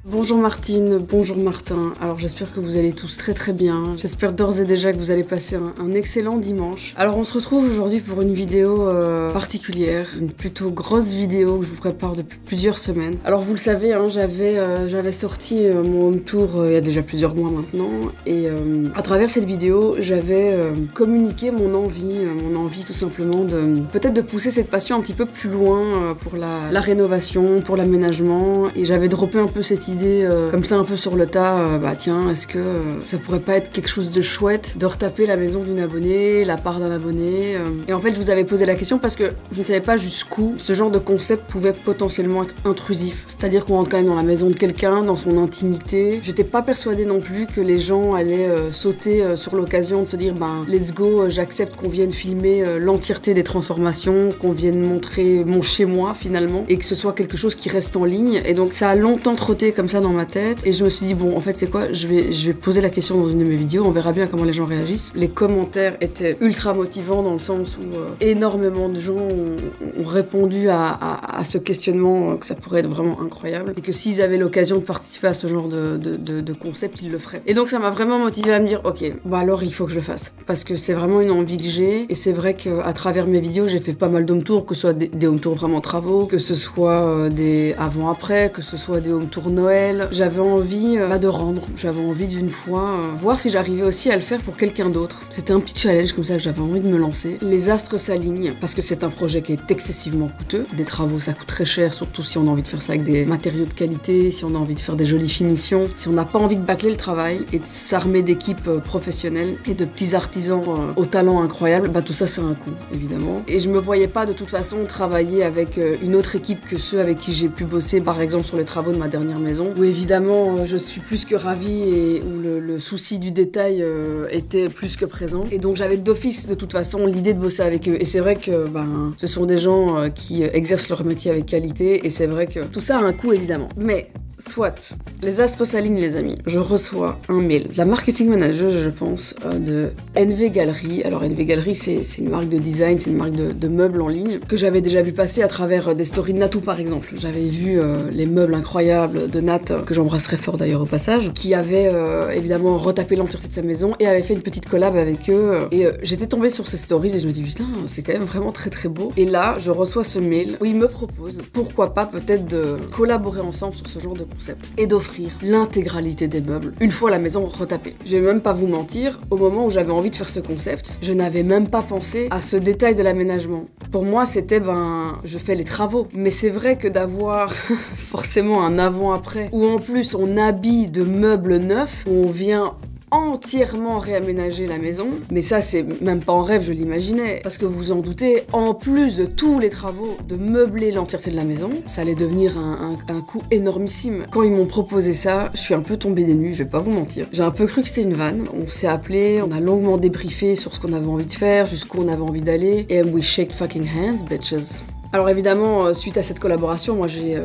Bonjour Martine, bonjour Martin. Alors j'espère que vous allez tous très bien. J'espère d'ores et déjà que vous allez passer un excellent dimanche. Alors on se retrouve aujourd'hui pour une vidéo particulière, une plutôt grosse vidéo que je vous prépare depuis plusieurs semaines. Alors vous le savez, hein, j'avais sorti mon home tour il y a déjà plusieurs mois maintenant, et à travers cette vidéo j'avais communiqué mon envie tout simplement de peut-être de pousser cette passion un petit peu plus loin pour la rénovation, pour l'aménagement, et j'avais droppé un peu cette idée comme ça un peu sur le tas, bah tiens, est-ce que ça pourrait pas être quelque chose de chouette de retaper la maison d'une abonnée, la part d'un abonné, et en fait je vous avais posé la question parce que je ne savais pas jusqu'où ce genre de concept pouvait potentiellement être intrusif, c'est-à-dire qu'on rentre quand même dans la maison de quelqu'un, dans son intimité. J'étais pas persuadée non plus que les gens allaient sauter sur l'occasion de se dire ben let's go, j'accepte qu'on vienne filmer l'entièreté des transformations, qu'on vienne montrer mon chez moi finalement, et que ce soit quelque chose qui reste en ligne. Et donc ça a longtemps trotté comme ça dans ma tête, et je me suis dit bon en fait c'est quoi, je vais poser la question dans une de mes vidéos, on verra bien comment les gens réagissent. Les commentaires étaient ultra motivants dans le sens où énormément de gens ont répondu à ce questionnement, que ça pourrait être vraiment incroyable, et que s'ils avaient l'occasion de participer à ce genre de concept, ils le feraient. Et donc ça m'a vraiment motivée à me dire ok, bah alors il faut que je le fasse, parce que c'est vraiment une envie que j'ai, et c'est vrai qu'à travers mes vidéos j'ai fait pas mal d'home tours, que ce soit des home tours vraiment travaux, que ce soit des avant-après, que ce soit des home tours Noël. J'avais envie de rendre, j'avais envie d'une fois voir si j'arrivais aussi à le faire pour quelqu'un d'autre. C'était un petit challenge comme ça que j'avais envie de me lancer. Les astres s'alignent parce que c'est un projet qui est excessivement coûteux. Des travaux ça coûte très cher, surtout si on a envie de faire ça avec des matériaux de qualité, si on a envie de faire des jolies finitions, si on n'a pas envie de bâcler le travail et de s'armer d'équipes professionnelles et de petits artisans au talent incroyable, bah tout ça c'est un coût évidemment. Et je me voyais pas de toute façon travailler avec une autre équipe que ceux avec qui j'ai pu bosser par exemple sur les travaux de ma dernière maison, où évidemment je suis plus que ravie et où le souci du détail était plus que présent. Et donc j'avais d'office de toute façon l'idée de bosser avec eux. Et c'est vrai que ben, ce sont des gens qui exercent leur métier avec qualité, et c'est vrai que tout ça a un coût évidemment. Mais soit, les astres s'alignent les amis. Je reçois un mail de la marketing manager, je pense, de NV Gallery. Alors NV Gallery c'est une marque de design, c'est une marque de meubles en ligne que j'avais déjà vu passer à travers des stories de Natou par exemple. J'avais vu les meubles incroyables de Nat, que j'embrasserai fort d'ailleurs au passage, qui avait évidemment retapé l'entièreté de sa maison et avait fait une petite collab avec eux. Et j'étais tombée sur ces stories et je me dis putain, c'est quand même vraiment très beau. Et là, je reçois ce mail où il me propose, pourquoi pas peut-être de collaborer ensemble sur ce genre de concept et d'offrir l'intégralité des meubles une fois la maison retapée. Je vais même pas vous mentir, au moment où j'avais envie de faire ce concept, je n'avais même pas pensé à ce détail de l'aménagement. Pour moi, c'était ben, je fais les travaux. Mais c'est vrai que d'avoir forcément un avant-après, où en plus on habille de meubles neufs, où on vient entièrement réaménager la maison, mais ça c'est même pas en rêve, je l'imaginais, parce que vous en doutez, en plus de tous les travaux de meubler l'entièreté de la maison, ça allait devenir un coût énormissime. Quand ils m'ont proposé ça, je suis un peu tombée des nues, je vais pas vous mentir. J'ai un peu cru que c'était une vanne, on s'est appelé, on a longuement débriefé sur ce qu'on avait envie de faire, jusqu'où on avait envie d'aller, et we shake fucking hands, bitches. Alors évidemment, suite à cette collaboration, moi j'ai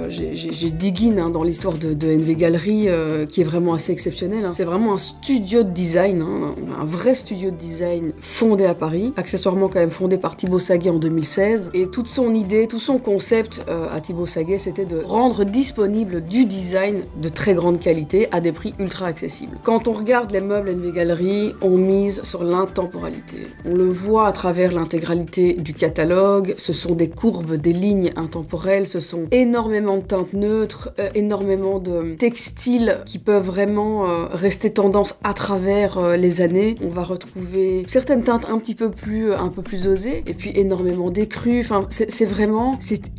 dig in dans l'histoire de NV Gallery, qui est vraiment assez exceptionnel. Hein. C'est vraiment un studio de design, hein, un vrai studio de design fondé à Paris, accessoirement quand même fondé par Thibaut Saguet en 2016. Et toute son idée, tout son concept à Thibaut Saguet, c'était de rendre disponible du design de très grande qualité à des prix ultra accessibles. Quand on regarde les meubles NV Gallery, on mise sur l'intemporalité. On le voit à travers l'intégralité du catalogue, ce sont des courbes, des lignes intemporelles, ce sont énormément de teintes neutres, énormément de textiles qui peuvent vraiment rester tendance à travers les années. On va retrouver certaines teintes un peu plus osées, et puis énormément d'écrus. Enfin, c'est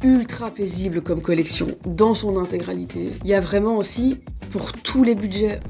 ultra paisible comme collection dans son intégralité. Il y a vraiment aussi pour tous les budgets,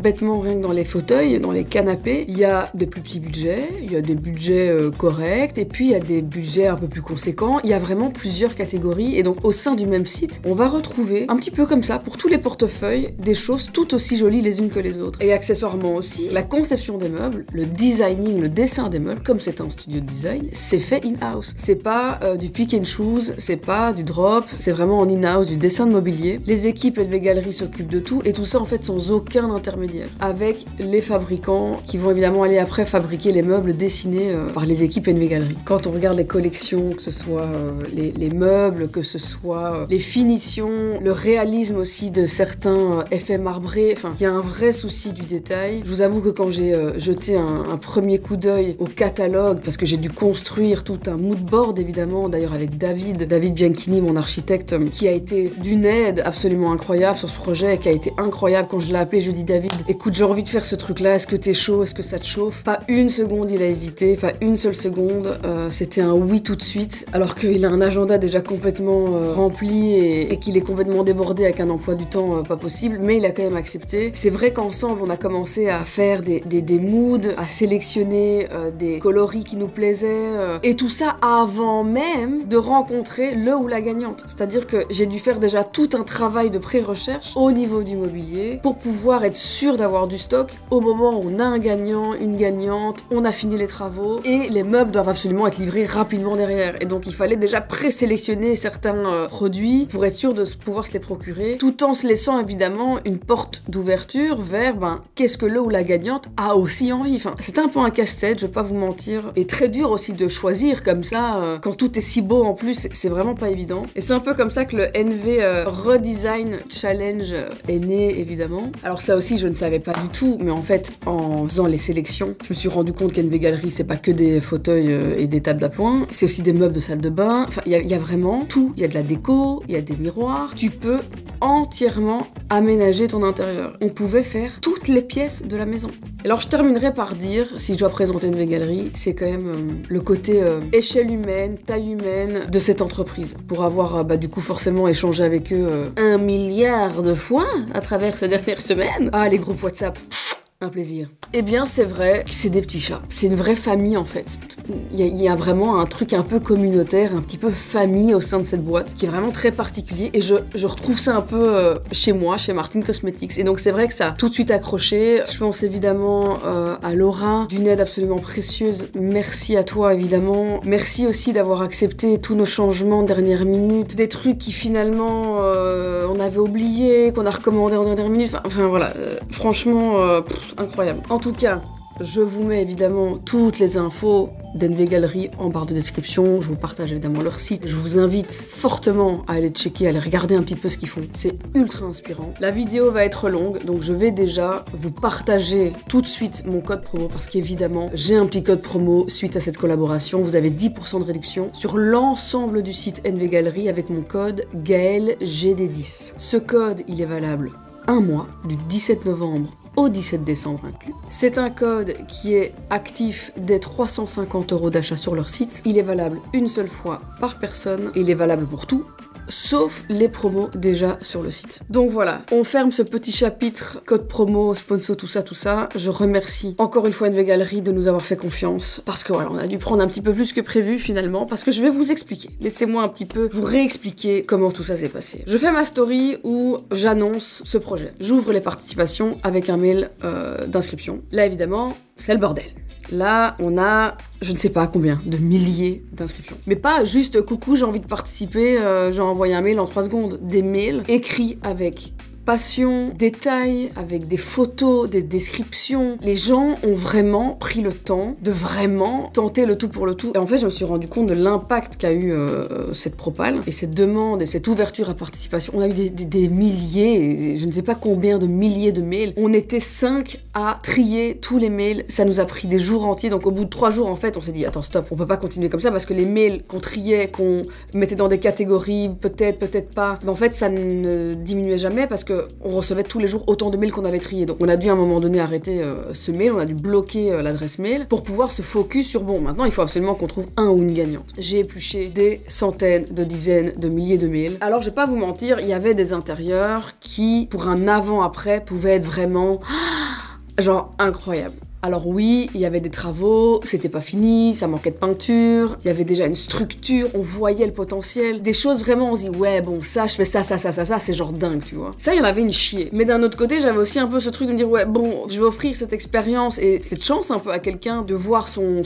bêtement rien que dans les fauteuils, dans les canapés, il y a des plus petits budgets, il y a des budgets corrects, et puis il y a des budgets un peu plus conséquents. Il y a vraiment plusieurs catégories, et donc au sein du même site, on va retrouver un petit peu comme ça, pour tous les portefeuilles, des choses tout aussi jolies les unes que les autres. Et accessoirement aussi, la conception des meubles, le designing, le dessin des meubles, comme c'est un studio de design, c'est fait in-house. C'est pas du pick and choose, c'est pas du drop, c'est vraiment en in-house, du dessin de mobilier. Les équipes NV Gallery s'occupent de tout, et tout ça en fait sans aucun aucun intermédiaire avec les fabricants qui vont évidemment aller après fabriquer les meubles dessinés par les équipes NV Galerie. Quand on regarde les collections, que ce soit les meubles, que ce soit les finitions, le réalisme aussi de certains effets marbrés, enfin, il y a un vrai souci du détail. Je vous avoue que quand j'ai jeté un premier coup d'œil au catalogue, parce que j'ai dû construire tout un mood board évidemment, d'ailleurs avec David Bianchini, mon architecte, qui a été d'une aide absolument incroyable sur ce projet, qui a été incroyable. Quand je l'ai appelé, je lui ai dit: David, écoute, j'ai envie de faire ce truc-là, est-ce que t'es chaud, est-ce que ça te chauffe? Pas une seconde il a hésité, pas une seule seconde, c'était un oui tout de suite, alors qu'il a un agenda déjà complètement rempli et qu'il est complètement débordé avec un emploi du temps pas possible, mais il a quand même accepté. C'est vrai qu'ensemble on a commencé à faire des moods, à sélectionner des coloris qui nous plaisaient, et tout ça avant même de rencontrer le ou la gagnante. C'est-à-dire que j'ai dû faire déjà tout un travail de pré-recherche au niveau du mobilier pour pouvoir être sûr d'avoir du stock au moment où on a un gagnant, une gagnante, on a fini les travaux et les meubles doivent absolument être livrés rapidement derrière. Et donc il fallait déjà présélectionner certains produits pour être sûr de pouvoir se les procurer, tout en se laissant évidemment une porte d'ouverture vers qu'est-ce que le ou la gagnante a aussi envie. Enfin, c'était un peu un casse-tête, je vais pas vous mentir, et très dur aussi de choisir comme ça quand tout est si beau en plus, c'est vraiment pas évident. Et c'est un peu comme ça que le NV Redesign Challenge est né évidemment. Alors ça aussi je ne savais pas du tout, mais en fait en faisant les sélections, je me suis rendu compte qu'NV Galerie c'est pas que des fauteuils et des tables d'appoint, c'est aussi des meubles de salle de bain, enfin il y a vraiment tout, il y a de la déco, il y a des miroirs, tu peux entièrement aménager ton intérieur. On pouvait faire toutes les pièces de la maison. Alors je terminerai par dire, si je dois présenter NV Galerie, c'est quand même le côté échelle humaine, taille humaine de cette entreprise. Pour avoir du coup forcément échangé avec eux 1 milliard de fois à travers ces dernières semaines. Ah, les groupes WhatsApp. Un plaisir. Eh bien, c'est vrai que c'est des petits chats. C'est une vraie famille, en fait. Il y a vraiment un truc un peu communautaire, un petit peu famille au sein de cette boîte, qui est vraiment très particulier. Et je retrouve ça un peu chez moi, chez Martin Cosmetics. Et donc, c'est vrai que ça a tout de suite accroché. Je pense évidemment à Laura, d'une aide absolument précieuse. Merci à toi, évidemment. Merci aussi d'avoir accepté tous nos changements de dernière minute. Des trucs qui, finalement, on avait oublié, qu'on a recommandé en dernière minute. Enfin voilà. Franchement... incroyable. En tout cas, je vous mets évidemment toutes les infos d'NV Galerie en barre de description. Je vous partage évidemment leur site. Je vous invite fortement à aller checker, à aller regarder un petit peu ce qu'ils font. C'est ultra inspirant. La vidéo va être longue, donc je vais déjà vous partager tout de suite mon code promo parce qu'évidemment, j'ai un petit code promo suite à cette collaboration. Vous avez 10% de réduction sur l'ensemble du site NV Galerie avec mon code GAELGD10. Ce code, il est valable un mois, du 17 novembre au 17 décembre inclus. C'est un code qui est actif dès 350 € d'achat sur leur site. Il est valable une seule fois par personne et il est valable pour tout, sauf les promos déjà sur le site. Donc voilà, on ferme ce petit chapitre code promo, sponsor, tout ça. Je remercie encore une fois NV Galerie de nous avoir fait confiance parce que voilà, on a dû prendre un petit peu plus que prévu finalement parce que je vais vous expliquer. Laissez-moi un petit peu vous réexpliquer comment tout ça s'est passé. Je fais ma story où j'annonce ce projet. J'ouvre les participations avec un mail d'inscription. Là évidemment, c'est le bordel. Là, on a, je ne sais pas combien, de milliers d'inscriptions. Mais pas juste « coucou, j'ai envie de participer, j'ai envoyé un mail en 3 secondes ». Des mails écrits avec passion, détails, avec des photos, des descriptions. Les gens ont vraiment pris le temps de vraiment tenter le tout pour le tout. Et en fait, je me suis rendu compte de l'impact qu'a eu cette propale et cette demande et cette ouverture à participation. On a eu des milliers, je ne sais pas combien de milliers de mails. On était 5 à trier tous les mails. Ça nous a pris des jours entiers. Donc au bout de 3 jours, en fait, on s'est dit, attends, stop, on peut pas continuer comme ça parce que les mails qu'on triait, qu'on mettait dans des catégories, peut-être pas, mais en fait, ça ne diminuait jamais parce que on recevait tous les jours autant de mails qu'on avait triés. Donc on a dû à un moment donné arrêter ce mail, on a dû bloquer l'adresse mail pour pouvoir se focus sur bon, maintenant il faut absolument qu'on trouve un ou une gagnante. J'ai épluché des centaines, de dizaines, de milliers de mails. Alors je vais pas vous mentir, il y avait des intérieurs qui, pour un avant-après, pouvaient être vraiment genre incroyables. Alors oui, il y avait des travaux, c'était pas fini, ça manquait de peinture, il y avait déjà une structure, on voyait le potentiel. Des choses vraiment, on se dit ouais bon ça, je fais ça, c'est genre dingue, tu vois. Ça, il y en avait une chier. Mais d'un autre côté, j'avais aussi un peu ce truc de me dire ouais bon, je vais offrir cette expérience et cette chance un peu à quelqu'un de voir son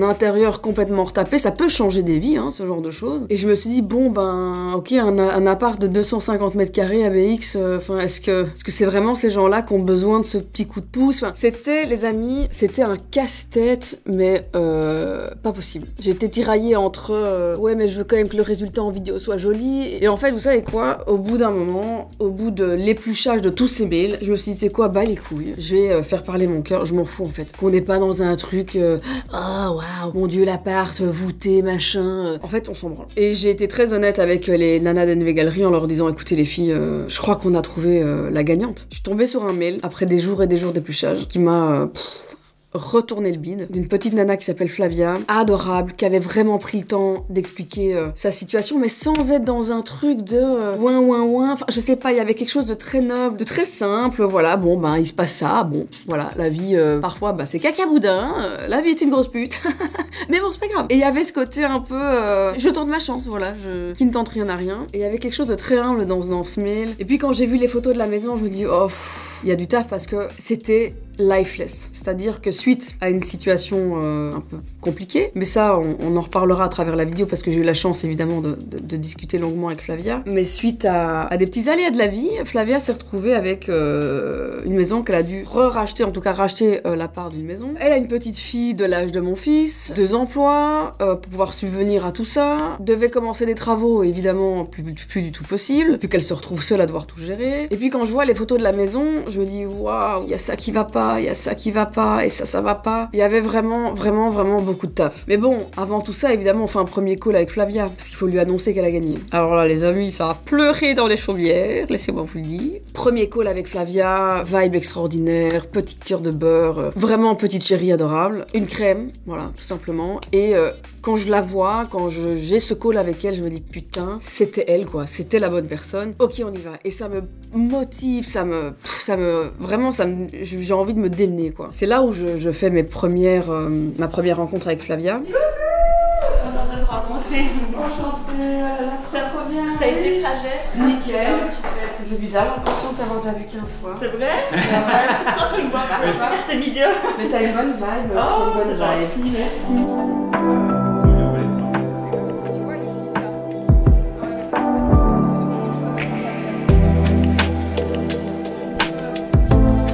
intérieur complètement retapé, ça peut changer des vies, hein, ce genre de choses. Et je me suis dit bon ben ok, un appart de 250 mètres carrés à BX, enfin est-ce que c'est vraiment ces gens-là qui ont besoin de ce petit coup de pouce? Enfin, c'était, les amis, c'était un casse-tête, mais pas possible. J'étais tiraillée entre ouais mais je veux quand même que le résultat en vidéo soit joli. Et en fait, vous savez quoi? Au bout d'un moment, au bout de l'épluchage de tous ces mails, je me suis dit c'est quoi? Bah les couilles. Je vais faire parler mon cœur. Je m'en fous en fait. Qu'on n'est pas dans un truc oh waouh, mon dieu l'appart, voûté, machin. En fait, on s'en branle. Et j'ai été très honnête avec les nanas d'NV Galerie en leur disant écoutez les filles, je crois qu'on a trouvé la gagnante. Je suis tombée sur un mail après des jours et des jours d'épluchage qui m'a retourner le bide, d'une petite nana qui s'appelle Flavia, adorable, qui avait vraiment pris le temps d'expliquer sa situation, mais sans être dans un truc de ouin, enfin je sais pas, il y avait quelque chose de très noble, de très simple, voilà, bon ben il se passe ça, bon, voilà, la vie, parfois, bah c'est cacaboudin, la vie est une grosse pute, mais bon c'est pas grave. Et il y avait ce côté un peu, je tente ma chance, voilà, qui ne tente rien à rien, et il y avait quelque chose de très humble dans ce mail, et puis quand j'ai vu les photos de la maison, je me dis, oh, il y a du taf parce que c'était lifeless. C'est-à-dire que suite à une situation un peu compliquée, mais ça on en reparlera à travers la vidéo parce que j'ai eu la chance évidemment de discuter longuement avec Flavia, mais suite à des petits aléas de la vie, Flavia s'est retrouvée avec une maison qu'elle a dû racheter, en tout cas racheter la part d'une maison. Elle a une petite fille de l'âge de mon fils, 2 emplois, pour pouvoir subvenir à tout ça, devait commencer des travaux, évidemment plus du tout possible, puis qu'elle se retrouve seule à devoir tout gérer. Et puis quand je vois les photos de la maison, je me dis waouh, il y a ça qui va pas, il y a ça qui va pas, et ça va pas. Il y avait vraiment beaucoup de taf. Mais bon, avant tout ça, évidemment, on fait un premier call avec Flavia, parce qu'il faut lui annoncer qu'elle a gagné. Alors là, les amis, ça a pleuré dans les chaumières, laissez-moi vous le dire. Premier call avec Flavia, vibe extraordinaire, petit cœur de beurre, vraiment petite chérie adorable, une crème, voilà, tout simplement. Et quand je la vois, quand j'ai ce call avec elle, je me dis putain, c'était elle quoi, c'était la bonne personne. Ok, on y va. Et ça me motive, vraiment, j'ai envie de me démener quoi. C'est là où je fais ma première rencontre avec Flavia. On est en train de rencontrer. Enchantée, ça trop bien. Ça a été le trajet. Nickel. Super. C'est bizarre, j'ai l'impression de t'avoir déjà vu 15 fois. C'est vrai? Pourtant tu me vois pas, c'était milieu. Mais t'as une bonne vibe, oh, une bonne vibe. Merci.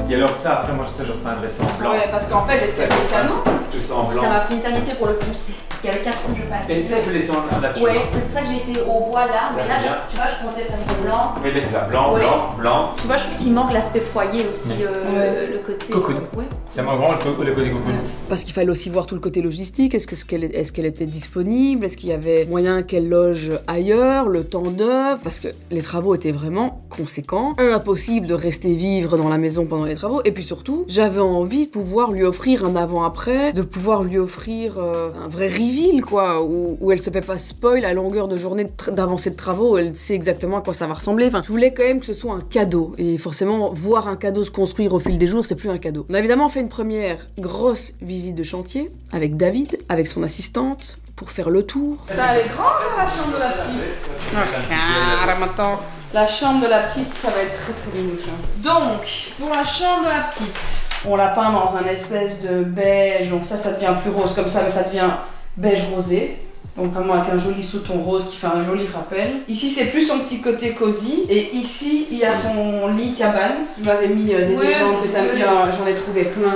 Et alors ça, après moi je sais, je repeindrais ça en blanc. Ouais, parce qu'en fait, est-ce qu'il y a des canons? Tout ça en blanc. Ça m'a pris une éternité pour le poncer. Parce qu'il y avait 4 couches de peinture. Et ça, il faut laisser en nature. Ouais, c'est pour ça que j'ai été au bois là. Mais là, tu vois, je comptais faire du blanc. Oui, mais c'est ça, blanc, ouais. Blanc. Tu vois, je trouve qu'il manque l'aspect foyer aussi, le côté. Cocoon. Ouais. Ça manque vraiment le côté cocoon. Parce qu'il fallait aussi voir tout le côté logistique. Est-ce qu'elle était disponible? Est-ce qu'il y avait moyen qu'elle loge ailleurs? Le temps d'œuvre? Parce que les travaux étaient vraiment conséquents. Impossible de rester vivre dans la maison pendant les travaux. Et puis surtout, j'avais envie de pouvoir lui offrir un avant-après, de pouvoir lui offrir un vrai reveal, quoi, où elle se fait pas spoil à longueur de journée d'avancée de travaux, elle sait exactement à quoi ça va ressembler. Enfin, je voulais quand même que ce soit un cadeau. Et forcément, voir un cadeau se construire au fil des jours, c'est plus un cadeau. On a évidemment fait une première grosse visite de chantier avec David, avec son assistante, pour faire le tour. Ça, elle est grande, la chambre de la petite. La chambre de la petite, ça va être très minouche. Donc, pour la chambre de la petite, on l'a peint dans un espèce de beige, donc ça devient plus rose comme ça, mais ça devient beige rosé. Donc vraiment avec un joli sous-ton rose qui fait un joli rappel. Ici c'est plus son petit côté cosy. Et ici il y a son lit cabane. Je m'avais mis des exemples que t'as mis, j'en ai trouvé plein,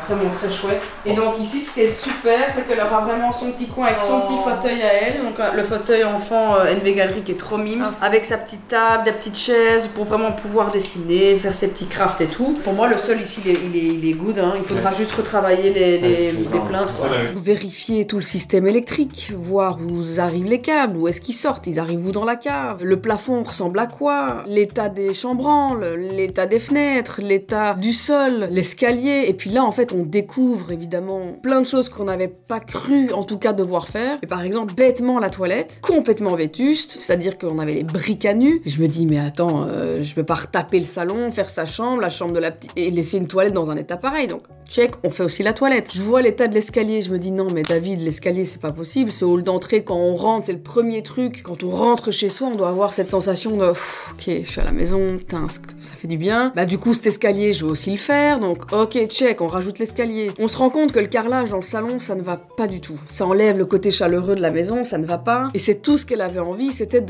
vraiment très chouette. Et donc ici ce qui est super, c'est qu'elle aura vraiment son petit coin avec son petit fauteuil à elle. Donc le fauteuil enfant NV Galerie qui est trop mimes. Avec sa petite table, des petites chaises pour vraiment pouvoir dessiner, faire ses petits crafts et tout. Pour moi le sol ici il est good, hein. Il faudra juste retravailler les plaintes. Vérifier tout le système électrique, voir où arrivent les câbles, où est-ce qu'ils sortent, ils arrivent où dans la cave, le plafond ressemble à quoi, l'état des chambranles, l'état des fenêtres, l'état du sol, l'escalier, et puis là en fait on découvre évidemment plein de choses qu'on n'avait pas cru en tout cas devoir faire. Et par exemple bêtement la toilette, complètement vétuste, c'est-à-dire qu'on avait les briques à nu, et je me dis mais attends, je peux pas retaper le salon, faire sa chambre, la chambre de la petite, et laisser une toilette dans un état pareil, donc check, on fait aussi la toilette. Je vois l'état de l'escalier, je me dis non mais David, l'escalier c'est pas possible, ce hall d'entrée quand on rentre, c'est le premier truc. Quand on rentre chez soi, on doit avoir cette sensation de ok, je suis à la maison, putain, ça fait du bien. Bah du coup cet escalier, je vais aussi le faire, donc ok, check, on rajoute l'escalier. On se rend compte que le carrelage dans le salon, ça ne va pas du tout. Ça enlève le côté chaleureux de la maison, ça ne va pas. Et c'est tout ce qu'elle avait envie, c'était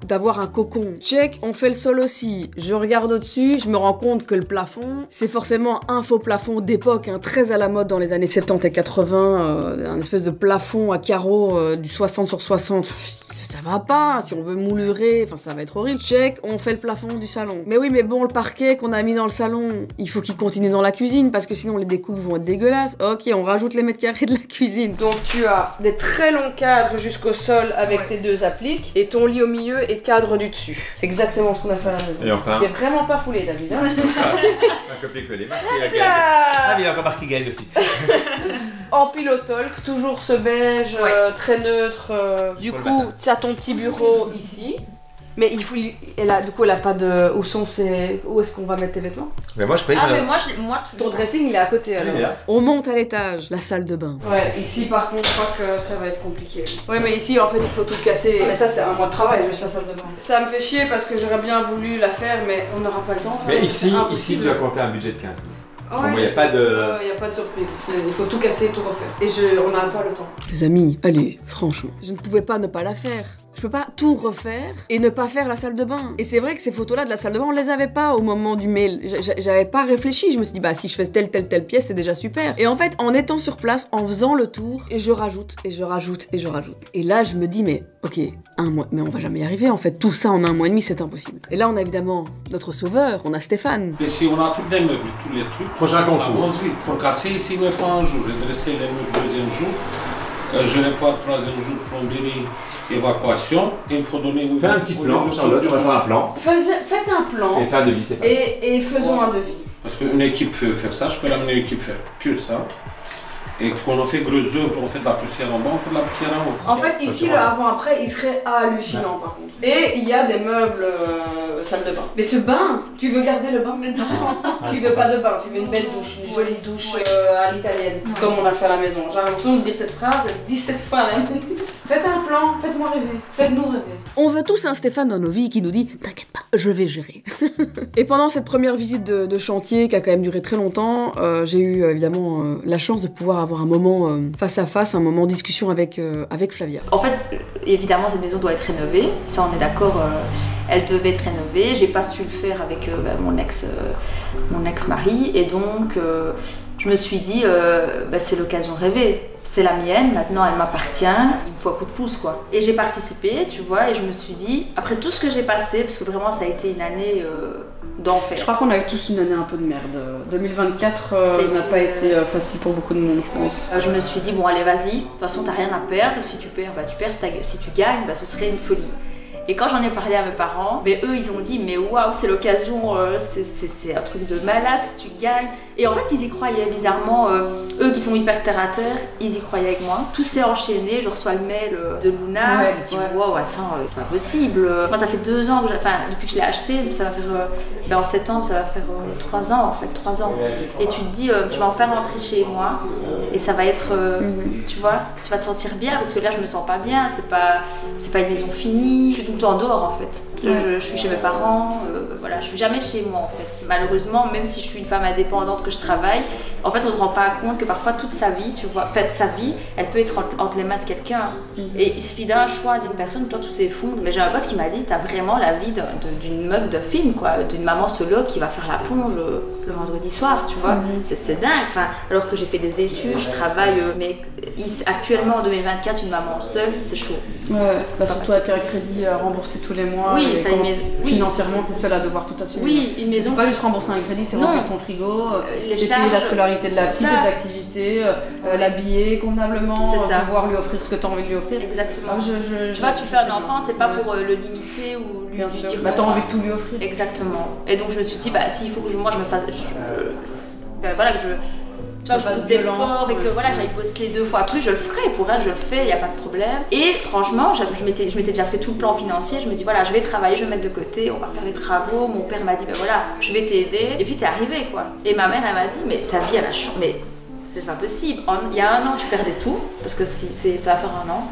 d'avoir un cocon. Check, on fait le sol aussi. Je regarde au-dessus, je me rends compte que le plafond, c'est forcément un faux plafond d'époque, hein, très à la mode dans les années 70 et 80, un espèce de plafond à carreaux du 60 sur 60. Ça va pas, si on veut moulurer, enfin ça va être horrible. Check, on fait le plafond du salon. Mais oui, mais bon, le parquet qu'on a mis dans le salon, il faut qu'il continue dans la cuisine, parce que sinon les découpes vont être dégueulasses. Ok, on rajoute les mètres carrés de la cuisine. Donc tu as des très longs cadres jusqu'au sol avec tes deux appliques, et ton lit au milieu et cadre du dessus. C'est exactement ce qu'on a fait à la maison. Et enfin. T'es vraiment pas foulé, David, hein. Un copier-coller, marqué la Gaëlle. Ah, mais il y a encore marqué Gaëlle dessus. En pilotalk, toujours ce beige très neutre. Du coup, tu as ton petit bureau ici. Mais du coup, elle a pas de. Où est-ce qu'on va mettre tes vêtements? Mais moi, je croyais Ah, qu'on mais avait- moi Ton dressing, il est à côté alors. Il est là. On monte à l'étage, la salle de bain. Ouais, ici par contre, je crois que ça va être compliqué. Ouais, mais ici en fait, il faut tout casser. Mais ça, c'est un mois de travail, juste la salle de bain. Ça me fait chier parce que j'aurais bien voulu la faire, mais on n'aura pas le temps. Mais C'est ici, impossible. tu as compté un budget de 15 000. Ah Bon, il n'y a pas de. Il n'y a pas de surprise, il faut tout casser, tout refaire. Et on n'a pas le temps. Les amis, allez, franchement, je ne pouvais pas ne pas la faire. Je peux pas tout refaire et ne pas faire la salle de bain. Et c'est vrai que ces photos-là de la salle de bain, on les avait pas au moment du mail. J'avais pas réfléchi, je me suis dit, bah si je fais telle pièce, c'est déjà super. Et en fait, en étant sur place, en faisant le tour, et je rajoute, et je rajoute, et je rajoute. Et là, je me dis, mais ok, un mois, mais on va jamais y arriver en fait. Tout ça en un mois et demi, c'est impossible. Et là, on a évidemment notre sauveur, on a Stéphane. Ici, on a tous les meubles, tous les trucs. Prochain concours. Ça avance vite. Pour casser, ici, il me prend un jour. Redresser les meubles le deuxième jour. Je répare le troisième jour, plomberie, évacuation. Et il me faut donner... Fais un petit plan, Charlotte, on va faire un plan. Faites un plan. Et faire un devis, c'est pas. Et faisons un devis. Parce qu'une équipe peut faire ça, je peux l'amener une équipe faire que ça. Et quand on fait gros œuvres, on fait de la poussière en bas, on fait de la poussière en haut. En fait, ici, le avant-après, il serait hallucinant par contre. Et il y a des meubles salle de bain. Mais ce bain, tu veux garder le bain maintenant? Tu veux pas de bain, tu veux une belle douche, une jolie douche à l'italienne, comme on a fait à la maison. J'ai l'impression de dire cette phrase 17 fois à la minute. Faites un plan, faites-moi rêver, faites-nous rêver. On veut tous un Stéphane dans nos vies qui nous dit « T'inquiète pas, je vais gérer ». Et pendant cette première visite de chantier qui a quand même duré très longtemps, j'ai eu évidemment la chance de pouvoir avoir un moment face à face, un moment discussion avec Flavia. En fait, évidemment, cette maison doit être rénovée. Ça, on est d'accord. Elle devait être rénovée. J'ai pas su le faire avec mon ex-mari. Et donc, je me suis dit, c'est l'occasion rêvée. C'est la mienne, maintenant elle m'appartient, il me faut un coup de pouce quoi. Et j'ai participé, tu vois, et je me suis dit, après tout ce que j'ai passé, parce que vraiment ça a été une année d'enfer. Je crois qu'on a eu tous une année un peu de merde. 2024 n'a pas été facile pour beaucoup de monde, je pense. Je me suis dit, bon allez vas-y, de toute façon t'as rien à perdre, si tu perds, tu perds, si tu gagnes, ce serait une folie. Et quand j'en ai parlé à mes parents, eux ils ont dit mais waouh c'est l'occasion, c'est un truc de malade si tu gagnes. Et en fait ils y croyaient bizarrement, eux qui sont hyper terre à terre, ils y croyaient avec moi. Tout s'est enchaîné, je reçois le mail de Luna, je me dis waouh attends c'est pas possible. Moi ça fait 2 ans, depuis que je l'ai acheté, ça va faire, en septembre ça va faire 3 ans en fait, 3 ans. Et tu te dis je vais en faire rentrer chez moi et ça va être, tu vois, tu vas te sentir bien parce que là je me sens pas bien, c'est pas une maison finie, je suis tout le temps dehors en fait. Je suis chez mes parents, voilà, je suis jamais chez moi en fait. Malheureusement, même si je suis une femme indépendante que je travaille, en fait on ne se rend pas compte que parfois toute sa vie, tu vois, sa vie, elle peut être entre les mains de quelqu'un. Et il suffit d'un choix d'une personne, toi tout s'effondre. Mais j'ai un pote qui m'a dit, t'as vraiment la vie d'une meuf de film quoi, d'une maman solo qui va faire la plonge le vendredi soir, tu vois. C'est dingue, alors que j'ai fait des études, je travaille, mais actuellement en 2024, une maman seule, c'est chaud. Ouais, surtout avec un crédit remboursé tous les mois. Oui, ça financièrement, t'es seule à devoir tout assumer. Oui, une maison. C'est pas juste rembourser un crédit, c'est remplir ton frigo, les payer charges, la scolarité de la fille, tes activités, l'habiller convenablement, pouvoir lui offrir ce que t'as envie de lui offrir. Exactement. Tu vois, tu fais un enfant, c'est pas pour le limiter ou lui dire t'as envie de tout lui offrir. Exactement. Et donc je me suis dit, s'il faut que moi je me fasse. tu vois, je doute d'efforts et que voilà, j'aille bosser 2 fois plus, je le ferai. Pour elle, je le fais, il n'y a pas de problème. Et franchement, je m'étais déjà fait tout le plan financier. Je me dis, voilà, je vais travailler, je vais mettre de côté, on va faire les travaux. Mon père m'a dit, ben voilà, je vais t'aider. Et puis, t'es arrivé, quoi. Et ma mère, elle m'a dit, mais ta vie, elle a changé. Mais c'est pas possible. Il y a 1 an, tu perdais tout, parce que ça va faire 1 an.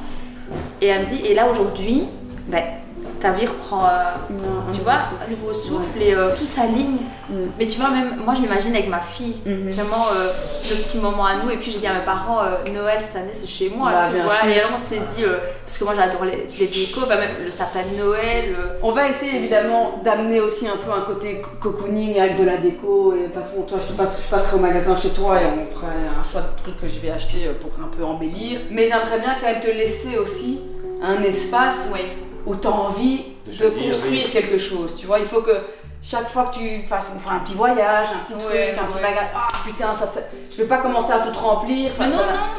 Et elle me dit, et là, aujourd'hui, ben, ta vie reprend, tu vois, un nouveau souffle et tout s'aligne. Mais tu vois, même moi je m'imagine avec ma fille, vraiment le petit moment à nous. Et puis j'ai dit à mes parents, Noël cette année c'est chez moi, tu vois. Et alors on s'est dit, parce que moi j'adore les décos, bah, même le sapin de Noël. On va essayer évidemment d'amener aussi un peu un côté cocooning avec de la déco. Et de toute façon, toi, je passerai au magasin chez toi et on fera un choix de trucs que je vais acheter pour un peu embellir. Mais j'aimerais bien quand même te laisser aussi un espace. Où tu as envie de construire quelque chose, tu vois, il faut que chaque fois que tu fasses un petit voyage, un petit truc, un petit bagage, ah putain, je vais pas commencer à tout remplir,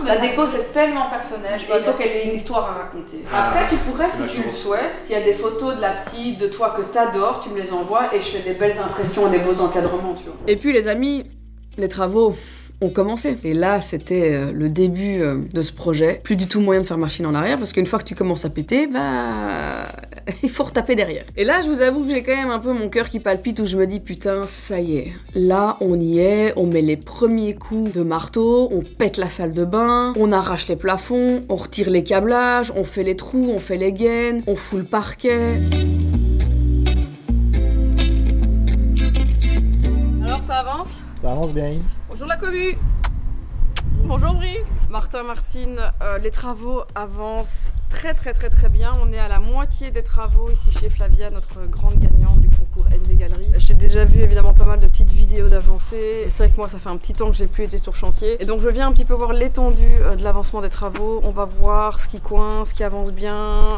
la déco c'est tellement personnel, il faut qu'elle ait une histoire à raconter. Après tu pourrais, si tu le souhaites, s'il y a des photos de la petite, de toi que t'adores, tu me les envoies et je fais des belles impressions et des beaux encadrements, tu vois. Et puis les amis, les travaux ont commencé. Et là, c'était le début de ce projet. Plus du tout moyen de faire machine en arrière, parce qu'une fois que tu commences à péter, bah... il faut retaper derrière. Et là, je vous avoue que j'ai quand même un peu mon cœur qui palpite, où je me dis, putain, ça y est. Là, on y est, on met les premiers coups de marteau, on pète la salle de bain, on arrache les plafonds, on retire les câblages, on fait les trous, on fait les gaines, on fout le parquet. Alors, ça avance ? Ça avance bien. Bonjour la commu. Bonjour Brie. Martin, Martine, les travaux avancent très bien. On est à la moitié des travaux ici chez Flavia, notre grande gagnante du concours NV Galerie. J'ai déjà vu évidemment pas mal de petites vidéos d'avancée. C'est vrai que moi ça fait un petit temps que j'ai plus été sur chantier. Et donc je viens un petit peu voir l'étendue de l'avancement des travaux. On va voir ce qui coince, ce qui avance bien.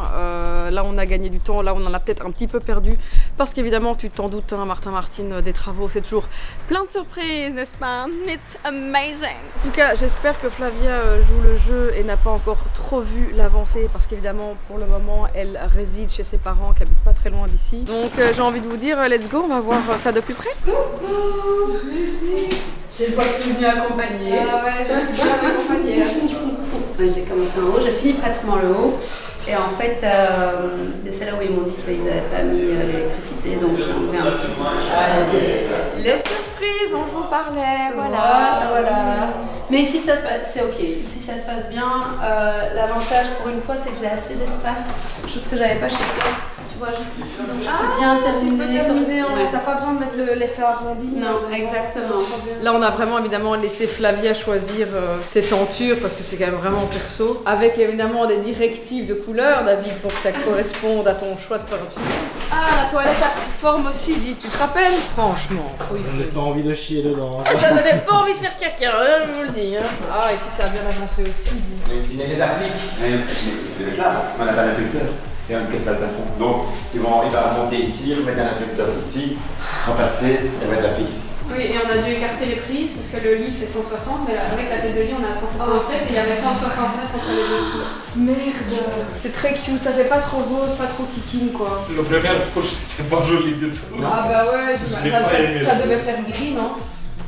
Là on a gagné du temps, là on en a peut-être un petit peu perdu. Parce qu'évidemment tu t'en doutes, hein, Martin, Martine, des travaux c'est toujours plein de surprises, n'est-ce pas? It's amazing. En tout cas j'espère que Flavia joue le jeu et n'a pas encore trop vu l'avancée. Parce qu'évidemment pour le moment elle réside chez ses parents qui habitent pas très loin d'ici. Donc j'ai envie de vous dire let's go, on va voir ça de plus près. Coucou, je vois que tu es venue accompagner. Ah ouais, je suis bien accompagnée. J'ai commencé en haut, j'ai fini pratiquement le haut. Et en fait, c'est là où ils m'ont dit qu'ils n'avaient pas mis l'électricité, donc j'ai enlevé un petit peu. Les surprises dont je vous parlais, voilà. Mais ici, c'est ok. Ici, ça se passe bien. L'avantage pour une fois, c'est que j'ai assez d'espace, chose que j'avais pas chez toi. Tu vois, juste ici, donc je peux bien terminer. T'as pas besoin de mettre l'effet arrondi. Non, exactement. Là, on a vraiment évidemment laissé Flavia choisir ses tentures parce que c'est quand même vraiment perso. Avec évidemment des directives de couleur, David, pour que ça corresponde à ton choix de peinture. Ah, la toilette a pris forme aussi, dit. Tu te rappelles? Franchement, ça donnait pas envie de chier dedans. Ça donnait pas envie de faire caca, je vous le dis. Ah, ici, ça a bien avancé aussi. Ils les appliquent. Il est là, on a un interrupteur. Et un casse le plafond. Donc, il va remonter ici, remettre un interrupteur ici, repasser et mettre l'applique ici. Oui, et on a dû écarter les prises parce que le lit fait 160, mais avec la tête de lit on a 177 et il y avait 169 entre les deux prises. Merde, c'est très cute, ça fait pas trop rose, pas trop kikine quoi. Le premier couche c'était pas joli du tout. Ah bah ouais, ça devait faire gris, non?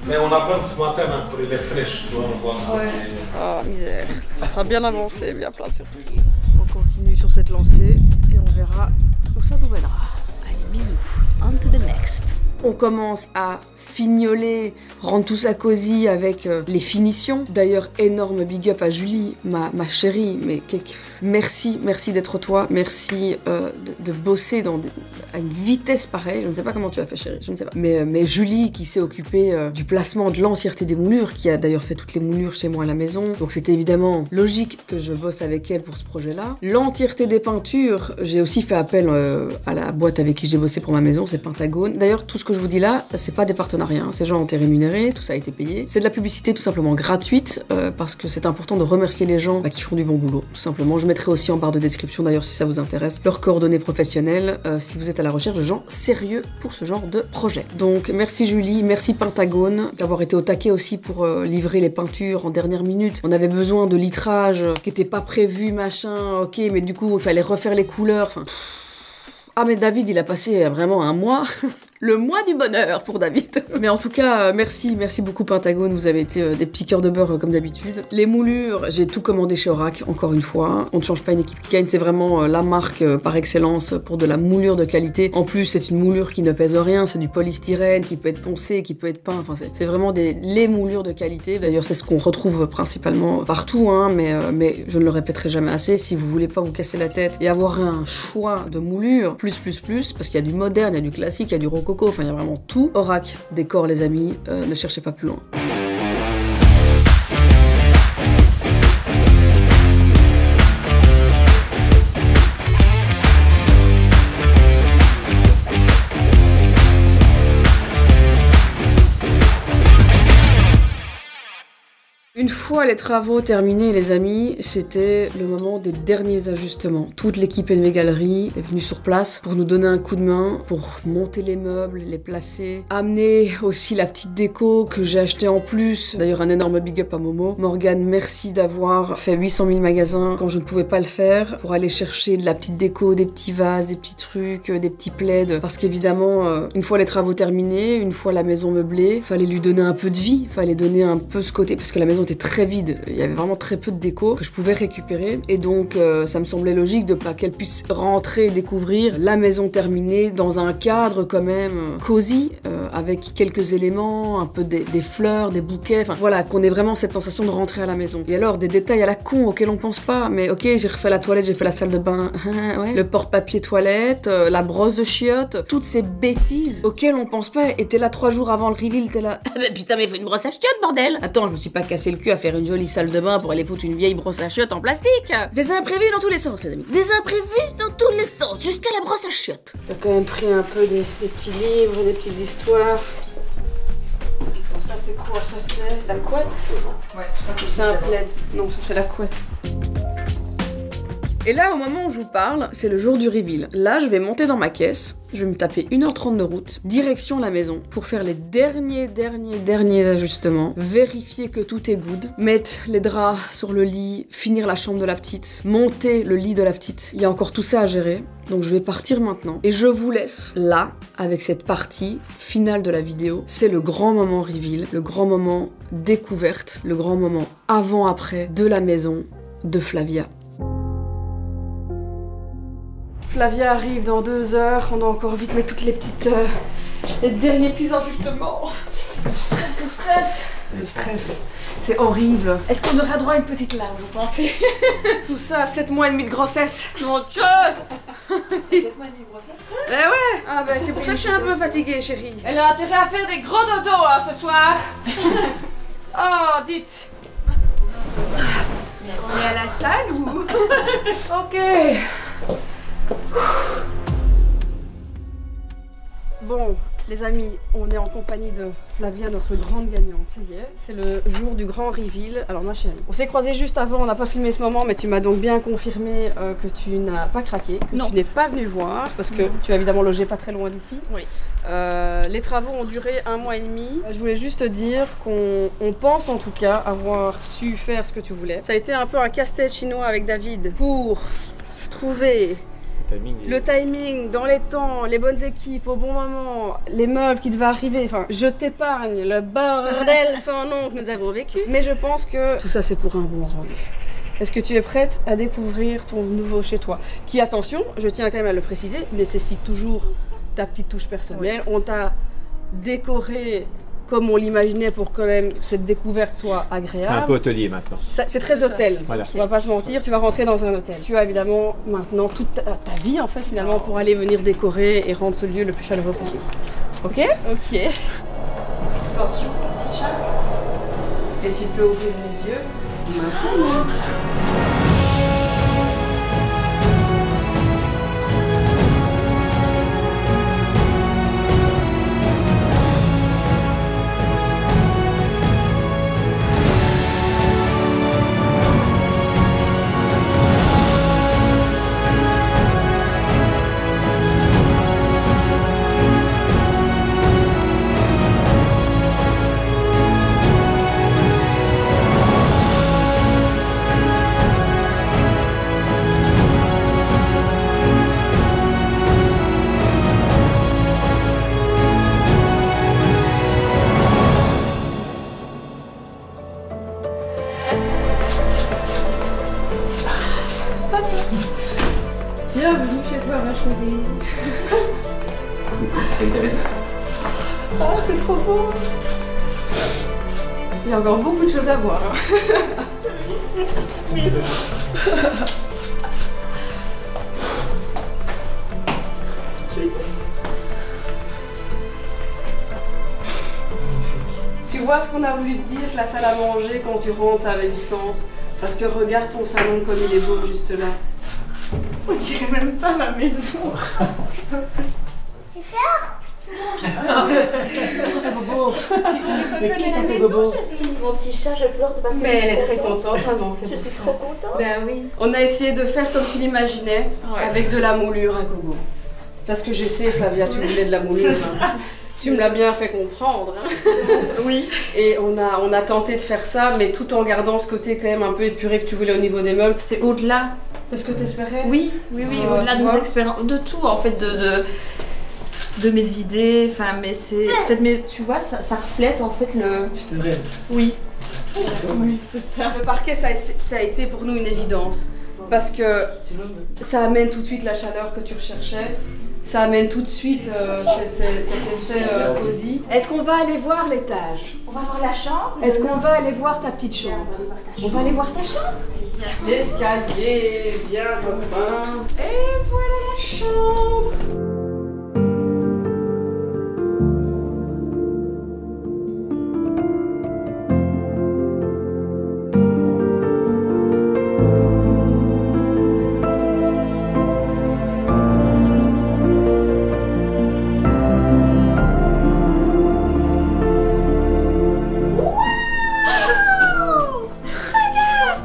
Mais on a peint ce matin encore, il est fraîche, tu vois, on voit. Ouais. Oh misère, ça a bien avancé, bien plein de surprises. On continue sur cette lancée et on verra où ça nous mènera. Allez, bisous, on to the next. On commence à fignoler, rendre tout ça cosy avec les finitions. D'ailleurs, énorme big up à Julie, ma chérie, mais merci d'être toi, merci de bosser à une vitesse pareille. Je ne sais pas comment tu as fait, chérie, je ne sais pas. Mais Julie qui s'est occupée du placement de l'entièreté des moulures, qui a d'ailleurs fait toutes les moulures chez moi à la maison. Donc c'était évidemment logique que je bosse avec elle pour ce projet-là. L'entièreté des peintures, j'ai aussi fait appel à la boîte avec qui j'ai bossé pour ma maison, c'est Pentagone. D'ailleurs, tout ce que je vous dis là, c'est pas des partenariats. Ces gens ont été rémunérés, tout ça a été payé. C'est de la publicité tout simplement gratuite parce que c'est important de remercier les gens qui font du bon boulot, tout simplement. Je mettrai aussi en barre de description d'ailleurs si ça vous intéresse leurs coordonnées professionnelles si vous êtes à la recherche de gens sérieux pour ce genre de projet. Donc merci Julie, merci Pentagone d'avoir été au taquet aussi pour livrer les peintures en dernière minute. On avait besoin de litrage qui n'était pas prévu, machin, ok, mais du coup il fallait refaire les couleurs, enfin... Ah mais David il a passé vraiment un mois Le mois du bonheur pour David. Mais en tout cas, merci beaucoup Pentagone, vous avez été des petits cœurs de beurre comme d'habitude. Les moulures, j'ai tout commandé chez Orac, encore une fois. On ne change pas une équipe qui gagne, c'est vraiment la marque par excellence pour de la moulure de qualité. En plus, c'est une moulure qui ne pèse rien, c'est du polystyrène qui peut être poncé, qui peut être peint, enfin c'est vraiment les moulures de qualité. D'ailleurs, c'est ce qu'on retrouve principalement partout, hein, mais je ne le répéterai jamais assez, si vous voulez pas vous casser la tête et avoir un choix de moulure plus, parce qu'il y a du moderne, il y a du classique, il y a du rococo, enfin il y a vraiment tout. Orac décore les amis, ne cherchez pas plus loin. Une fois les travaux terminés, les amis, c'était le moment des derniers ajustements. Toute l'équipe NV Galerie est venue sur place pour nous donner un coup de main, pour monter les meubles, les placer, amener aussi la petite déco que j'ai acheté en plus. D'ailleurs, un énorme big up à Momo. Morgane, merci d'avoir fait 800 000 magasins quand je ne pouvais pas le faire, pour aller chercher de la petite déco, des petits vases, des petits trucs, des petits plaids. Parce qu'évidemment, une fois les travaux terminés, une fois la maison meublée, fallait lui donner un peu de vie, fallait donner un peu ce côté, parce que la maison était très vide, il y avait vraiment très peu de déco que je pouvais récupérer et donc ça me semblait logique de pas qu'elle puisse rentrer et découvrir la maison terminée dans un cadre quand même cosy, avec quelques éléments, un peu des fleurs, des bouquets, enfin voilà, qu'on ait vraiment cette sensation de rentrer à la maison. Et alors des détails à la con auxquels on pense pas, mais ok, j'ai refait la toilette, j'ai fait la salle de bain, ouais, le porte-papier toilette, la brosse de chiottes, toutes ces bêtises auxquelles on pense pas. Et t'es là 3 jours avant le reveal, t'es là, mais putain mais faut une brosse à chiottes bordel. Attends, je me suis pas cassé le cul à faire une jolie salle de bain pour aller foutre une vieille brosse à chiottes en plastique. Des imprévus dans tous les sens, les amis. Des imprévus dans tous les sens, jusqu'à la brosse à chiottes. J'ai quand même pris un peu des petits livres, des petites histoires. Attends, ça c'est quoi? Ça c'est la couette? Ouais, c'est un plaid. Non, ça c'est la couette. Et là, au moment où je vous parle, c'est le jour du reveal. Là, je vais monter dans ma caisse, je vais me taper 1h30 de route, direction la maison, pour faire les derniers ajustements, vérifier que tout est good, mettre les draps sur le lit, finir la chambre de la petite, monter le lit de la petite. Il y a encore tout ça à gérer, donc je vais partir maintenant. Et je vous laisse là, avec cette partie finale de la vidéo. C'est le grand moment reveal, le grand moment découverte, le grand moment avant-après de la maison de Flavia. Flavia arrive dans 2 heures, on doit encore vite mettre toutes les petites... les derniers petits ajustements. Le stress. Le stress, c'est horrible. Est-ce qu'on aura droit à une petite larme, vous pensez? Tout ça, 7 mois et demi de grossesse. Mon Dieu. 7 mois et demi de grossesse? Eh ouais. Ah ben c'est pour ça que je suis un peu fatiguée, chérie. Elle a intérêt à faire des gros dodos hein, ce soir. Oh, dites. On est à la salle ou... Ok. Bon, les amis, on est en compagnie de Flavia, notre grande gagnante. Ça y est, c'est le jour du grand reveal. Alors ma chérie, on s'est croisés juste avant, on n'a pas filmé ce moment, mais tu m'as donc bien confirmé que tu n'as pas craqué, que tu n'es pas venu voir, parce que tu as évidemment logé pas très loin d'ici. Oui. Les travaux ont duré 1 mois et demi. Je voulais juste te dire qu'on pense en tout cas avoir su faire ce que tu voulais. Ça a été un peu un casse-tête chinois avec David pour trouver... Le timing, dans les temps, les bonnes équipes, au bon moment, les meubles qui devaient arriver, enfin, je t'épargne le bordel sans nom que nous avons vécu. Mais je pense que tout ça c'est pour un bon rendu. Est-ce que tu es prête à découvrir ton nouveau chez toi? Qui, attention, je tiens quand même à le préciser, nécessite toujours ta petite touche personnelle. Oui. On t'a décoré comme on l'imaginait pour quand même que cette découverte soit agréable. C'est un peu hôtelier maintenant. C'est très hôtel. Voilà. On va pas se mentir, tu vas rentrer dans un hôtel. Tu as évidemment maintenant toute ta vie en fait finalement pour aller venir décorer et rendre ce lieu le plus chaleureux possible. Ok? Ok. Attention, petit chat. Et tu peux ouvrir les yeux maintenant. T'es intéressé? Ah, c'est trop beau. Il y a encore beaucoup de choses à voir. Tu vois ce qu'on a voulu te dire, la salle à manger, quand tu rentres, ça avait du sens. Parce que regarde ton salon comme il est beau juste là. On dirait même pas ma maison. Mon petit chat, je pleure parce que Mais elle est très contente, maman, c'est je pour suis ça. trop contente. Ben oui. On a essayé de faire comme tu l'imaginais, Ouais. avec de la moulure à gogo. Parce que je sais, Flavia, tu voulais de la moulure. Hein. Tu me l'as bien fait comprendre. Hein. Oui. Et on a tenté de faire ça, mais tout en gardant ce côté quand même un peu épuré que tu voulais au niveau des meubles. C'est au-delà. De ce que t'espérais? Oui, au-delà tu de vois. mes expériences, de tout en fait, de mes idées, enfin, mais c'est, tu vois, ça reflète en fait le... C'était un rêve. Oui. Oui, c'est ça. Le parquet, ça a été pour nous une évidence. Parce que ça amène tout de suite la chaleur que tu recherchais. Ça amène tout de suite cet effet cosy. Est-ce qu'on va aller voir l'étage? On va voir la chambre. Est-ce qu'on va aller voir ta petite chambre? On va aller voir ta chambre? L'escalier, bien repeint. Et voilà la chambre.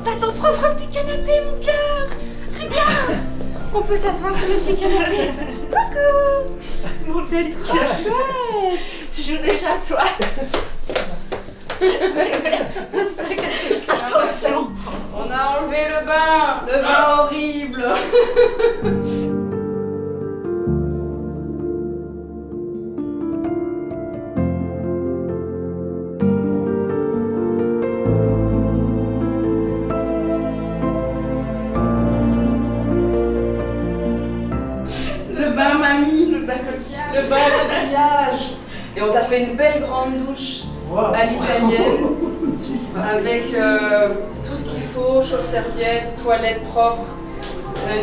T'as ton propre petit canapé, mon cœur. Regarde. On peut s'asseoir sur le petit canapé. Coucou. C'est trop chouette. Tu joues déjà, toi. Attention. On a enlevé le bain horrible. Le bain mamie, Le bas coquillage. le bain coquillage. Et on t'a fait une belle grande douche à l'italienne avec tout ce qu'il faut, chausse-serviette, toilette propre,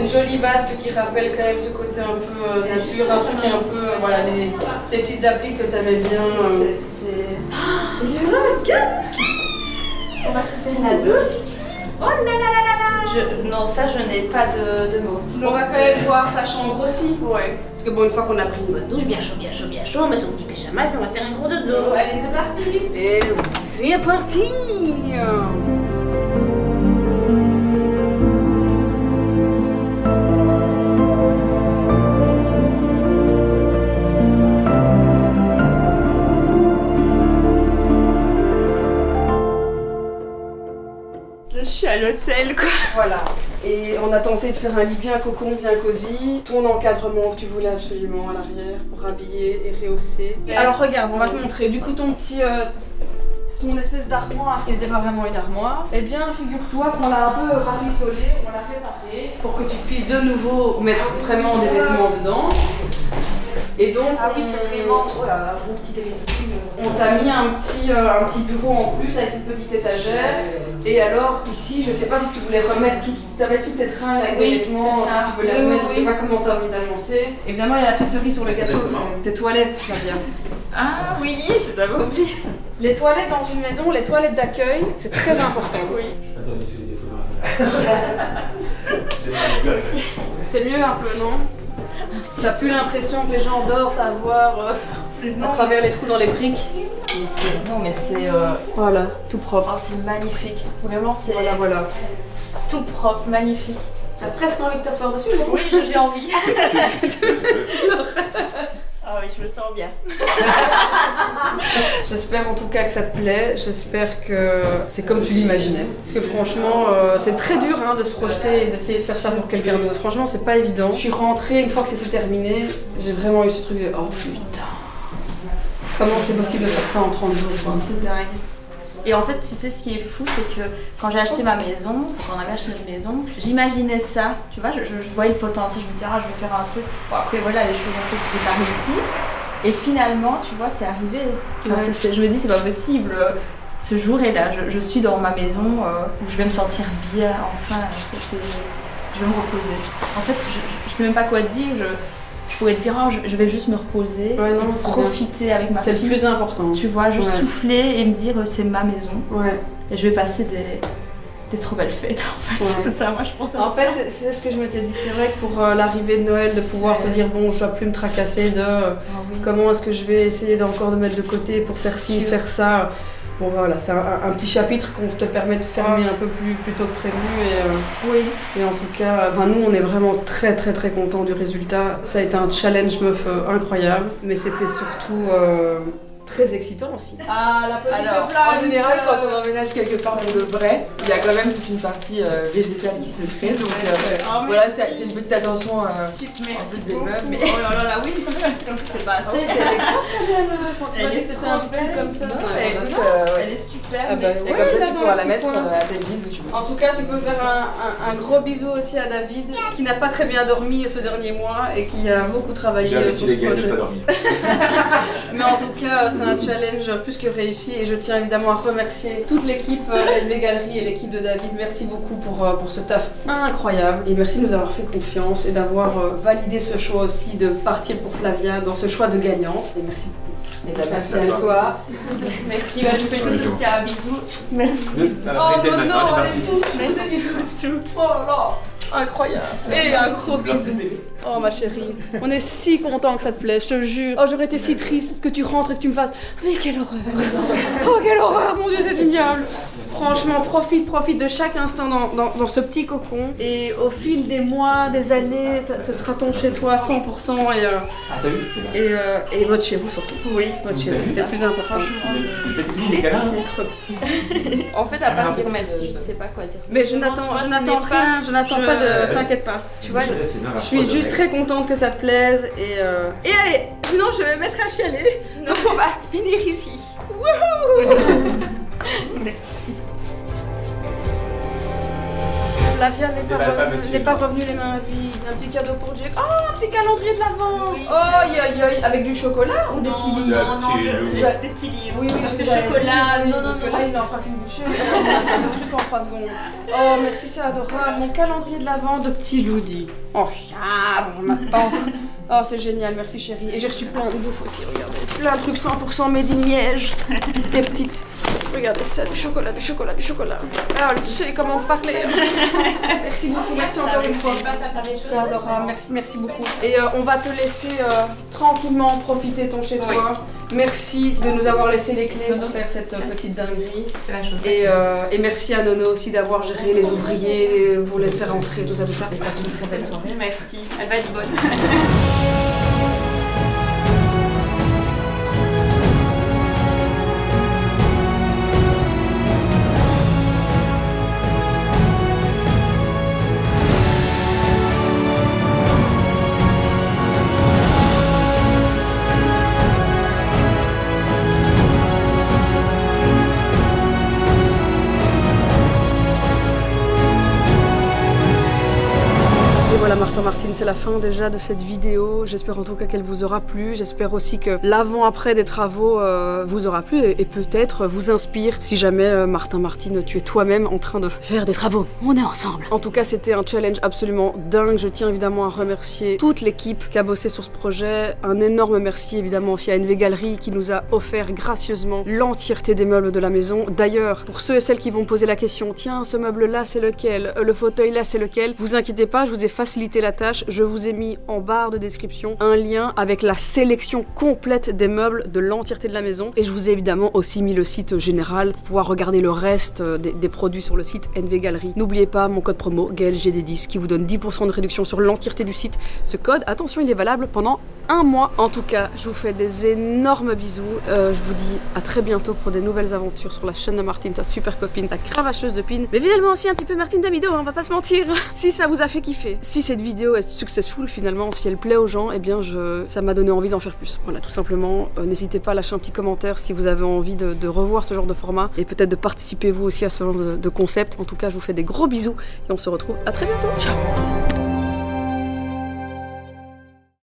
une jolie vasque qui rappelle quand même ce côté un peu nature, un truc qui est un peu, voilà, des petites applis que t'aimais bien. On va se faire la douche ici. Oh là là là là là. Non, ça, je n'ai pas de mots. On va quand même voir ta chambre aussi. Ouais. Parce que bon, une fois qu'on a pris une bonne douche, bien chaud, on met son petit pyjama et puis on va faire un gros dodo. Allez, c'est parti. Et c'est parti. Je suis à l'hôtel, quoi. Voilà. Et on a tenté de faire un lit bien cocon, bien cosy. Ton encadrement que tu voulais absolument à l'arrière pour habiller et rehausser. Alors regarde, on va te montrer du coup ton petit... ton espèce d'armoire qui n'était pas vraiment une armoire. Eh bien, figure-toi qu'on l'a un peu rafistolé, on l'a réparé pour que tu puisses de nouveau mettre vraiment des vêtements dedans. Et donc, Ah oui, c'est vraiment un bon petit dressing. on t'a mis un petit bureau en plus avec une petite étagère. Et alors, ici, je sais pas si tu voulais remettre tout. Tu avais toutes tes tringles avec Oui, des vêtements, c'est ça. si tu veux les Oui, remettre, oui, je sais oui. pas comment t'as envie d'agencer. Évidemment, il y a la petite cerise sur le gâteau. Tes toilettes, Flavia. Ah oui, je les avais oubliées. Les toilettes dans une maison, les toilettes d'accueil, c'est très important. Oui. Attends, je fais des photos. C'est mieux un peu, non? T'as plus l'impression que les gens dorment à voir à travers les trous dans les briques. Non, mais c'est... Voilà, tout propre. Oh, c'est magnifique. Vraiment, c'est Voilà. tout propre, magnifique. T'as presque envie de t'asseoir dessus, non? Oui, j'ai envie. Ah oui, je me sens bien. J'espère en tout cas que ça te plaît, j'espère que c'est comme tu l'imaginais. Parce que franchement, c'est très dur hein, de se projeter et d'essayer de faire ça pour quelqu'un d'autre. Franchement, c'est pas évident. Je suis rentrée, une fois que c'était terminé, j'ai vraiment eu ce truc de « Oh putain, comment c'est possible de faire ça en 30 jours quoi. ?» C'est dingue. Et en fait, tu sais, ce qui est fou, c'est que quand j'ai acheté ma maison, quand on avait acheté une maison, j'imaginais ça, tu vois, je voyais le potentiel, je me disais, ah, je vais faire un truc. Bon, après, voilà, les choses ont fait que j'ai pas réussi. Et finalement, tu vois, c'est arrivé. Enfin, je me dis, c'est pas possible. Ce jour est là, je suis dans ma maison où je vais me sentir bien, enfin, je vais me reposer. En fait, je sais même pas quoi te dire, je pourrais te dire, oh, je vais juste me reposer, profiter avec ma fille. C'est le plus important. Tu vois, je souffler et me dire, c'est ma maison. Ouais. Et je vais passer des trop belles fêtes, en fait. Ouais. C'est ça, moi je pense à ça. En fait, c'est ce que je m'étais dit, c'est vrai que pour l'arrivée de Noël, de pouvoir te dire, bon, je dois plus me tracasser de comment est-ce que je vais essayer encore de mettre de côté pour faire ci, faire ça. Bon voilà, c'est un petit chapitre qu'on te permet de fermer un peu plus tôt que prévu et en tout cas, nous on est vraiment très contents du résultat. Ça a été un challenge meuf incroyable, mais c'était surtout très excitant aussi. Ah, la petite blague. En général, quand on emménage quelque part pour de vrai, il y a quand même toute une partie végétale qui se crée. Donc voilà, c'est une petite attention merci des meubles. Mais... Oh là là, oui, c'est pas assez. C'est électrique quand même. Tu m'as dit que c'était un truc comme ça. Elle est super. Et comme ça, tu pourras la mettre à tes bises où tu veux. En tout cas, tu peux faire un gros bisou aussi à David, qui n'a pas très bien dormi ce dernier mois et qui a beaucoup travaillé sur ce projet. Mais en tout cas, c'est un challenge plus que réussi et je tiens évidemment à remercier toute l'équipe LV Galerie et l'équipe de David. Merci beaucoup pour ce taf incroyable et merci de nous avoir fait confiance et d'avoir validé ce choix aussi de partir pour Flavia dans ce choix de gagnante. Et merci beaucoup. Et merci à toi. Merci, je fais tous aussi un bisou. Merci. Oh non, allez tous. Merci. Oh là. Incroyable. Et un gros bisou. Oh ma chérie, on est si content que ça te plaise, je te jure. Oh j'aurais été si triste que tu rentres et que tu me fasses. Mais quelle horreur. Oh quelle horreur, mon Dieu c'est ignoble. Franchement, profite de chaque instant dans ce petit cocon. Et au fil des mois, des années, ce sera ton chez toi 100%. Et votre chez vous surtout. Oui, votre chez vous, c'est le plus important. Tu fini les câlins? En fait, à part dire merci, je sais pas quoi dire. Mais je n'attends rien, je n'attends pas de... T'inquiète pas. Tu vois, je suis juste très contente que ça te plaise et allez, sinon je vais me mettre à chialer. Donc on va finir ici. Wouhou. Merci. Flavia n'est pas revenue les mains vides. Un petit cadeau pour Jake. Oh, un petit calendrier de l'Avent. Oui, oh, avec du chocolat ou des petits livres? Non, des petits livres. Oui, parce que chocolat, non. Parce que là, il en fera qu'une bouchée. Le truc en 3 secondes. Oh, merci, c'est adorable. Mon calendrier de l'Avent de petits Loudi. Oh, on m'attend. Oh, c'est génial, merci chérie. Et j'ai reçu plein de bouffe aussi, regardez. Plein de trucs 100% made in Liège. Des petites... Regardez ça, du chocolat. Ah, elle sait comment parler. Merci beaucoup, merci encore une fois. C'est adorable, merci beaucoup. Et on va te laisser tranquillement profiter ton chez toi. Merci de nous avoir laissé les clés pour faire cette petite dinguerie. C'est la chose. Et merci à Nono aussi d'avoir géré les ouvriers, pour les faire entrer, tout ça. Et passe une très belle soirée. Merci, elle va être bonne. Voilà Martin, c'est la fin déjà de cette vidéo. J'espère en tout cas qu'elle vous aura plu. J'espère aussi que l'avant-après des travaux vous aura plu et peut-être vous inspire si jamais Martine, tu es toi-même en train de faire des travaux. On est ensemble. En tout cas, c'était un challenge absolument dingue. Je tiens évidemment à remercier toute l'équipe qui a bossé sur ce projet. Un énorme merci évidemment aussi à LV Galerie qui nous a offert gracieusement l'entièreté des meubles de la maison. D'ailleurs, pour ceux et celles qui vont poser la question, tiens, ce meuble-là, c'est lequel? Le fauteuil-là, c'est lequel? Vous inquiétez pas, je vous ai facilité la tâche, je vous ai mis en barre de description un lien avec la sélection complète des meubles de l'entièreté de la maison et je vous ai évidemment aussi mis le site général pour pouvoir regarder le reste des produits sur le site LV Galerie. N'oubliez pas mon code promo GLGD10 qui vous donne 10% de réduction sur l'entièreté du site. Ce code, attention, il est valable pendant 1 mois. En tout cas, je vous fais des énormes bisous. Je vous dis à très bientôt pour des nouvelles aventures sur la chaîne de Martine, ta super copine, ta cravacheuse de pin. Mais finalement aussi un petit peu Martine Damido, on va pas se mentir. Si ça vous a fait kiffer, si cette vidéo est successful finalement, si elle plaît aux gens, eh bien ça m'a donné envie d'en faire plus. Voilà, tout simplement. N'hésitez pas à lâcher un petit commentaire si vous avez envie de revoir ce genre de format et peut-être de participer vous aussi à ce genre de concept. En tout cas, je vous fais des gros bisous et on se retrouve à très bientôt. Ciao!